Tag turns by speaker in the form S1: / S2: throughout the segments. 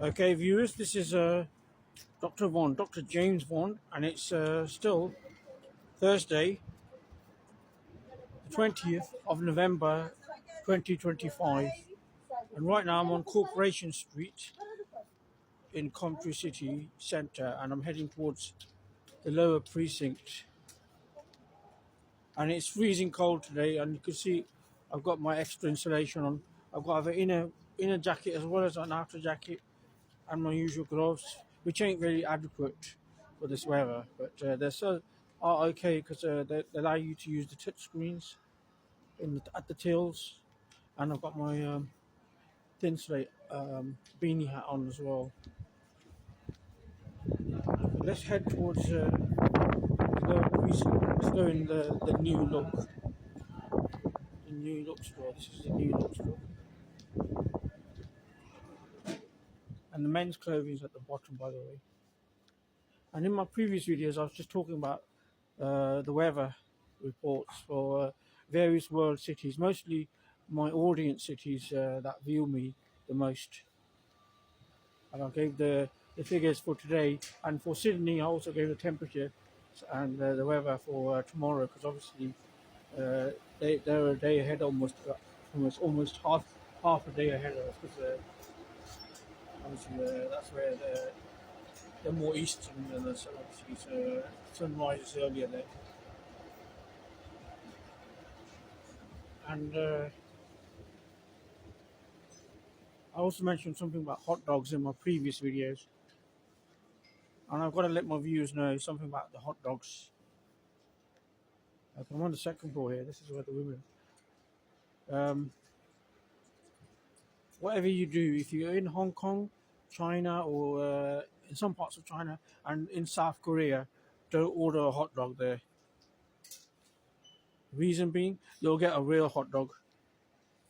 S1: Okay, viewers, this is Dr. VOND, Dr. James VOND, and it's still Thursday, the 20th of November 2025. And right now I'm on Corporation Street in Coventry City Centre, and I'm heading towards the lower precinct. And it's freezing cold today, and you can see I've got my extra insulation on. I've got an inner jacket as well as an outer jacket, and my usual gloves, which ain't really adequate for this weather, but they're so are okay because they allow you to use the touch screens at the tills, and I've got my thin slate beanie hat on as well. Let's head towards the precinct. Let's go in the new look. The new look store. This is the new look store. And the men's clothing is at the bottom, by the way. And in my previous videos, I was just talking about the weather reports for various world cities, mostly my audience cities that view me the most. And I gave the figures for today, and for Sydney, I also gave the temperature and the weather for tomorrow, because obviously they're a day ahead, almost half a day ahead of us, because obviously that's where they're more eastern than us, obviously, so sun rises earlier there. And I also mentioned something about hot dogs in my previous videos, and I've got to let my viewers know something about the hot dogs. I'm on the second floor here. This is where the women. Whatever you do, if you're in Hong Kong, China, or in some parts of China, and in South Korea, don't order a hot dog there. Reason being, you'll get a real hot dog.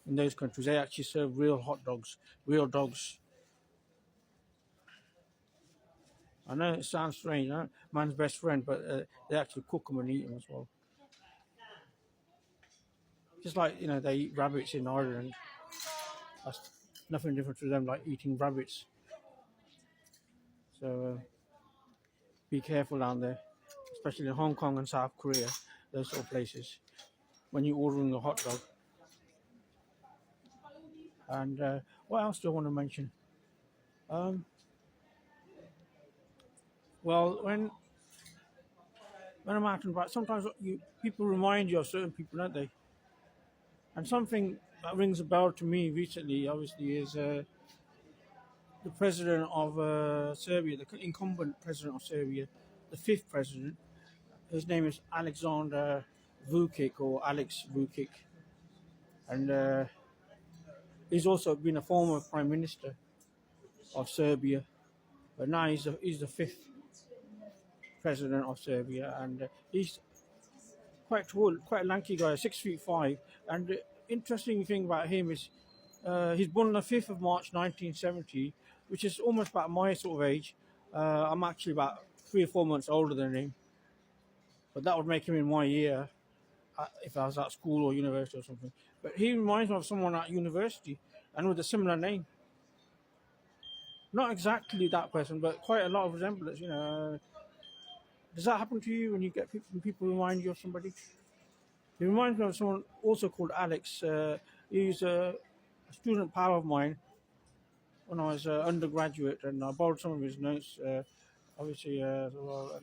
S1: In those countries, they actually serve real hot dogs, real dogs. I know it sounds strange, huh? Man's best friend, but they actually cook them and eat them as well. Just like, they eat rabbits in Ireland. That's nothing different to them, like eating rabbits. So be careful down there, especially in Hong Kong and South Korea, those sort of places, when you're ordering a hot dog. And what else do I want to mention? Well, when I'm out and about, sometimes people remind you of certain people, don't they? And something that rings a bell to me recently, obviously, is the president of Serbia, the incumbent president of Serbia, the fifth president. His name is Alexander Vučić, or Alex Vučić, and he's also been a former prime minister of Serbia, but now he's the fifth president of Serbia, and he's quite tall, quite a lanky guy, 6'5", and the interesting thing about him is he's born on the 5th of March 1970, which is almost about my sort of age. I'm actually about 3 or 4 months older than him, but that would make him in my year if I was at school or university or something. But he reminds me of someone at university and with a similar name. Not exactly that person, but quite a lot of resemblance, Does that happen to you when you get people remind you of somebody? He reminds me of someone also called Alex. He's a student pal of mine when I was undergraduate, and I borrowed some of his notes, obviously, as well.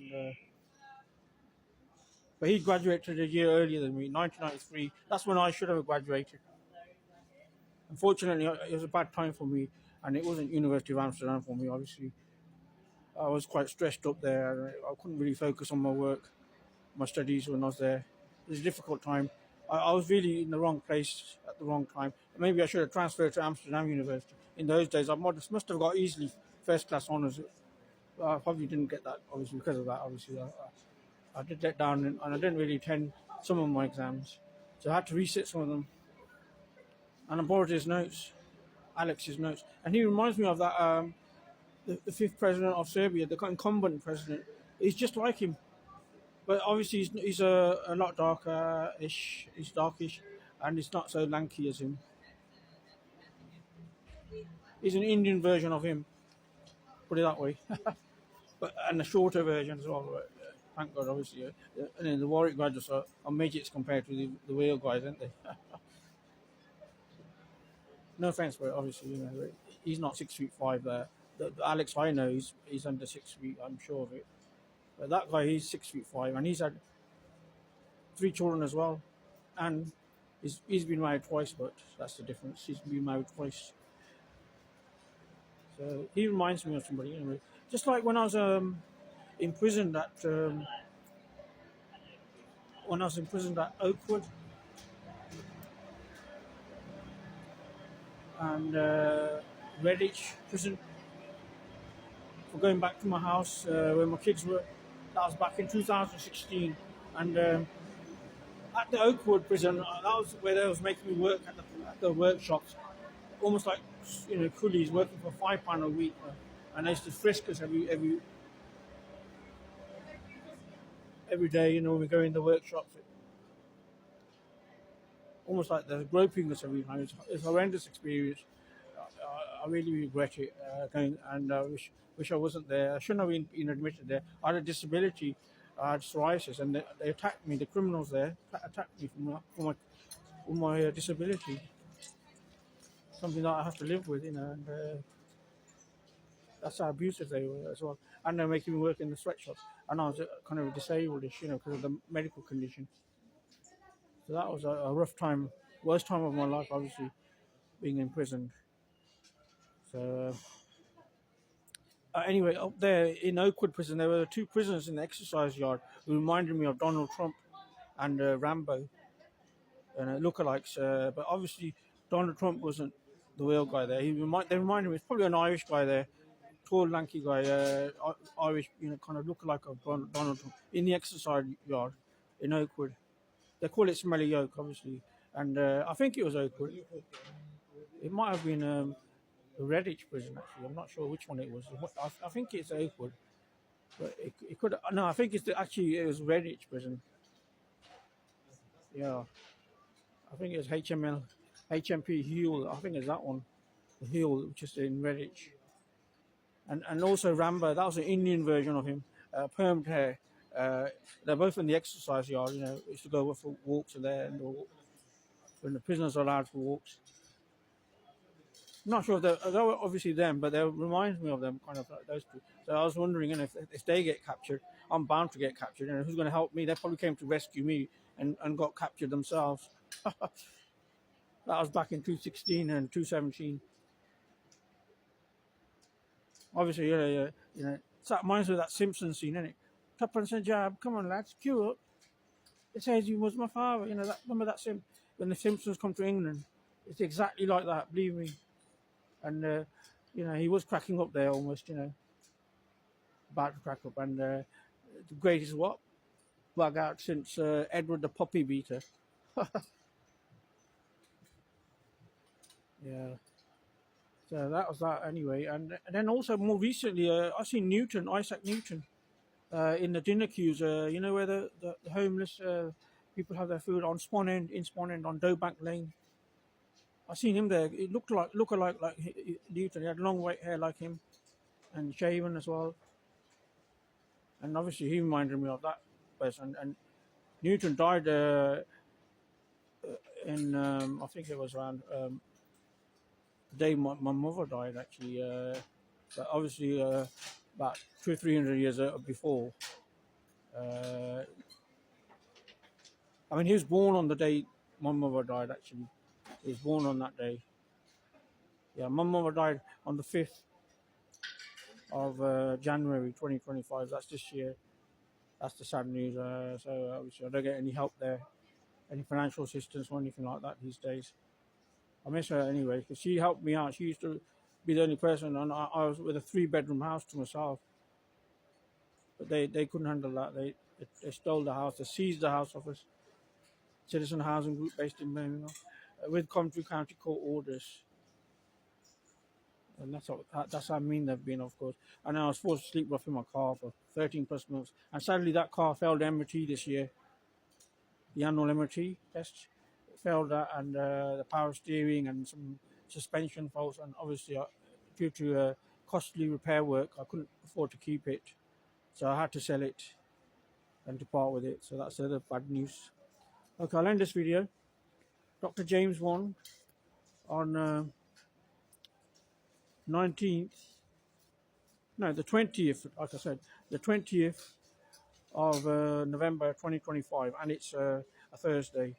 S1: But he graduated a year earlier than me, 1993. That's when I should have graduated. Unfortunately, it was a bad time for me, and it wasn't University of Amsterdam for me, obviously. I was quite stressed up there. I couldn't really focus on my work, my studies when I was there. It was a difficult time. I was really in the wrong place at the wrong time. Maybe I should have transferred to Amsterdam University. In those days, I must have got easily first-class honours. I probably didn't get that, obviously, because of that, obviously. I did let down, and I didn't really attend some of my exams. So I had to resit some of them. And I borrowed his notes, Alex's notes. And he reminds me of that, the fifth president of Serbia, the incumbent president. He's just like him. But obviously he's a lot darker-ish. He's darkish, and he's not so lanky as him. He's an Indian version of him. put it that way. But and a shorter version as well. Thank God, obviously. And then the Warwick graduates are midgets compared to the Wales guys, aren't they? No offense, but obviously, he's not 6 feet 5 there. The Alex I know, he's under 6 feet. I'm sure of it. But that guy, he's 6 feet 5, and he's had 3 children as well, and he's been married twice. But that's the difference. He's been married twice. So he reminds me of somebody. Just like when I was imprisoned at Oakwood and Redditch prison for going back to my house where my kids were. That was back in 2016, and at the Oakwood prison, that was where they was making me work at the workshops, almost like coolies working for £5 a week, and they used to frisk us every day. When we go in the workshops, almost like they're groping us every time. It's a horrendous experience. I really regret it going, and I wish I wasn't there. I shouldn't have been admitted there. I had a disability. I had psoriasis, and they attacked me. The criminals there attacked me for my disability. Something that I have to live with, and that's how abusive they were as well. And they're making me work in the sweatshops, and I was kind of disabled-ish, because of the medical condition. So that was a rough time, worst time of my life, obviously, being imprisoned. So anyway, up there in Oakwood prison, there were 2 prisoners in the exercise yard who reminded me of Donald Trump and Rambo, and lookalikes. But obviously, Donald Trump wasn't the real guy there. They reminded me, it's probably an Irish guy there, tall, lanky guy, Irish, kind of lookalike of Donald Trump in the exercise yard in Oakwood. They call it Smelly Oak, obviously, and I think it was Oakwood. It might have been the Redditch prison, actually. I'm not sure which one it was. I think it's Oakwood, but it could. No, I think it was Redditch prison. Yeah, I think it was HMP Huel. I think it's that one, the Huel, which is in Redditch. And also Rambo, that was an Indian version of him, permed hair. They're both in the exercise yard. Used to go for walks there, and when the prisoners are allowed for walks. I'm not sure if they were obviously them, but they remind me of them, kind of like those two. So I was wondering, if they get captured, I'm bound to get captured. Who's going to help me? They probably came to rescue me and got captured themselves. That was back in 2016 and 2017. Obviously, that reminds me of that Simpsons scene, isn't it? Tuppence a job, come on lads, queue up. It says he was my father. Remember that when the Simpsons come to England, it's exactly like that. Believe me. And he was cracking up there almost. About to crack up. And the greatest bug out since Edward the Puppy Beater. Yeah. So that was that anyway. And then also more recently, I seen Isaac Newton, in the dinner queues. Where the homeless people have their food in Swan End on Dowbank Lane. I seen him there. It looked like Newton. He had long white hair like him, and shaven as well. And obviously, he reminded me of that person. And Newton died in I think it was around the day my mother died, actually. But obviously, about 200 or 300 years before. He was born on the day my mother died, actually. He was born on that day. Yeah, my mother died on the 5th of January 2025. That's this year. That's the sad news. So obviously I don't get any help there, any financial assistance or anything like that these days. I miss her anyway, because she helped me out. She used to be the only person, and I was with a 3-bedroom house to myself. But they couldn't handle that. They stole the house. They seized the house off us. Citizen Housing Group based in Birmingham, with Coventry County Court orders. And that's how mean they've been, of course. And I was forced to sleep rough in my car for 13 plus months. And sadly, that car failed MOT this year. The annual MOT test failed that, and the power steering and some suspension faults. And obviously, due to costly repair work. I couldn't afford to keep it, so I had to sell it and depart with it. So that's the other bad news. Okay, I'll end this video. Dr. James VOND on 19th, no, the 20th, like I said, the 20th of November 2025, and it's a Thursday.